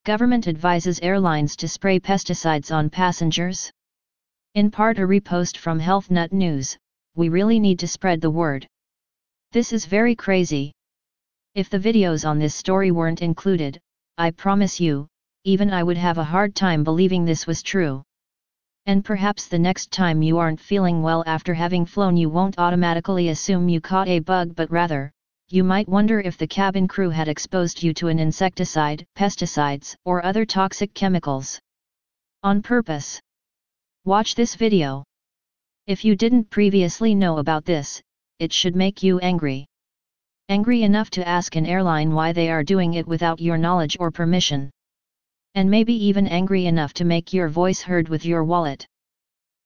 Government advises airlines to spray pesticides on passengers. In part a repost from Health Nut News, we really need to spread the word. This is very crazy. If the videos on this story weren't included, I promise you, even I would have a hard time believing this was true. And perhaps the next time you aren't feeling well after having flown, you won't automatically assume you caught a bug, but rather, you might wonder if the cabin crew had exposed you to an insecticide, pesticides, or other toxic chemicals. On purpose. Watch this video. If you didn't previously know about this, it should make you angry. Angry enough to ask an airline why they are doing it without your knowledge or permission. And maybe even angry enough to make your voice heard with your wallet.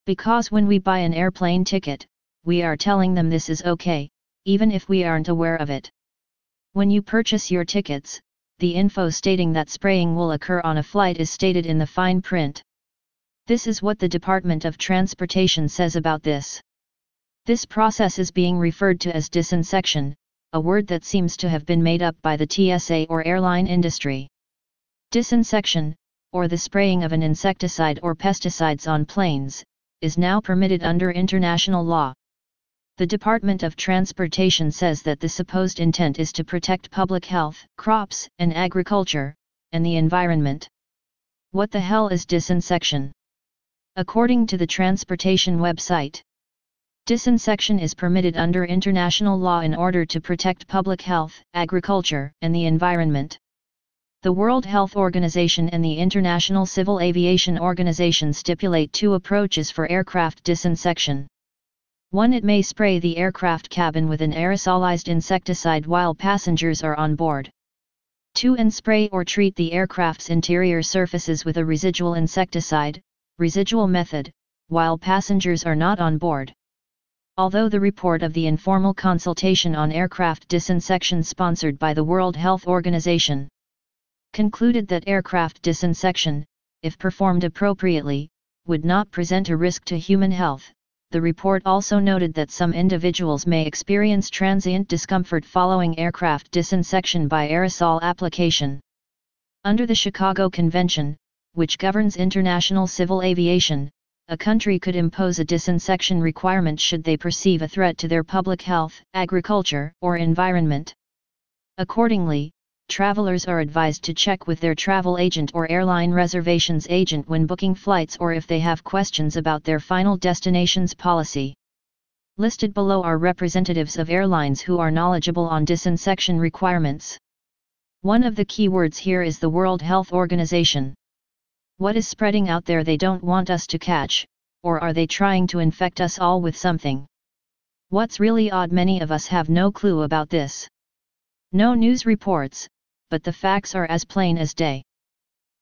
Because when we buy an airplane ticket, we are telling them this is okay, even if we aren't aware of it. When you purchase your tickets, the info stating that spraying will occur on a flight is stated in the fine print. This is what the Department of Transportation says about this. This process is being referred to as disinsection, a word that seems to have been made up by the TSA or airline industry. Disinsection, or the spraying of an insecticide or pesticides on planes, is now permitted under international law. The Department of Transportation says that the supposed intent is to protect public health, crops and agriculture, and the environment. What the hell is disinsection? According to the transportation website, disinsection is permitted under international law in order to protect public health, agriculture, and the environment. The World Health Organization and the International Civil Aviation Organization stipulate two approaches for aircraft disinsection. 1. It may spray the aircraft cabin with an aerosolized insecticide while passengers are on board. 2. And spray or treat the aircraft's interior surfaces with a residual insecticide, residual method, while passengers are not on board. Although the report of the informal consultation on aircraft disinsection sponsored by the World Health Organization concluded that aircraft disinsection, if performed appropriately, would not present a risk to human health, the report also noted that some individuals may experience transient discomfort following aircraft disinsection by aerosol application. Under the Chicago Convention, which governs international civil aviation, a country could impose a disinsection requirement should they perceive a threat to their public health, agriculture, or environment. Accordingly, travelers are advised to check with their travel agent or airline reservations agent when booking flights or if they have questions about their final destination's policy. Listed below are representatives of airlines who are knowledgeable on disinsection requirements. One of the key words here is the World Health Organization. What is spreading out there they don't want us to catch, or are they trying to infect us all with something? What's really odd, many of us have no clue about this. No news reports, but the facts are as plain as day.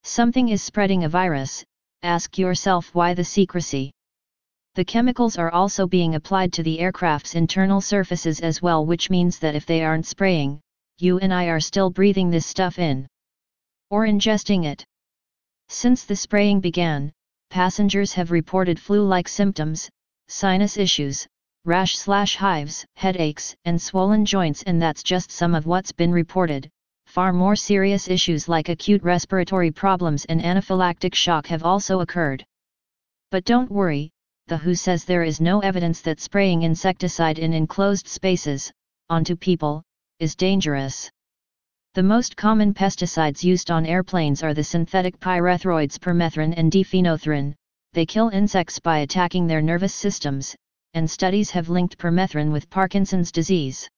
Something is spreading a virus, ask yourself why the secrecy. The chemicals are also being applied to the aircraft's internal surfaces as well, which means that if they aren't spraying, you and I are still breathing this stuff in. Or ingesting it. Since the spraying began, passengers have reported flu-like symptoms, sinus issues, rash/hives, headaches, and swollen joints, and that's just some of what's been reported. Far more serious issues like acute respiratory problems and anaphylactic shock have also occurred. But don't worry, the WHO says there is no evidence that spraying insecticide in enclosed spaces, onto people, is dangerous. The most common pesticides used on airplanes are the synthetic pyrethroids permethrin and diphenothirin. They kill insects by attacking their nervous systems, and studies have linked permethrin with Parkinson's disease.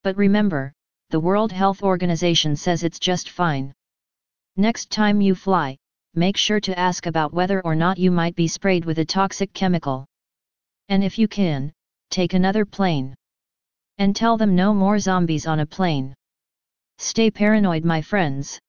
But remember, the World Health Organization says it's just fine. Next time you fly, make sure to ask about whether or not you might be sprayed with a toxic chemical. And if you can, take another plane. And tell them no more zombies on a plane. Stay paranoid, my friends.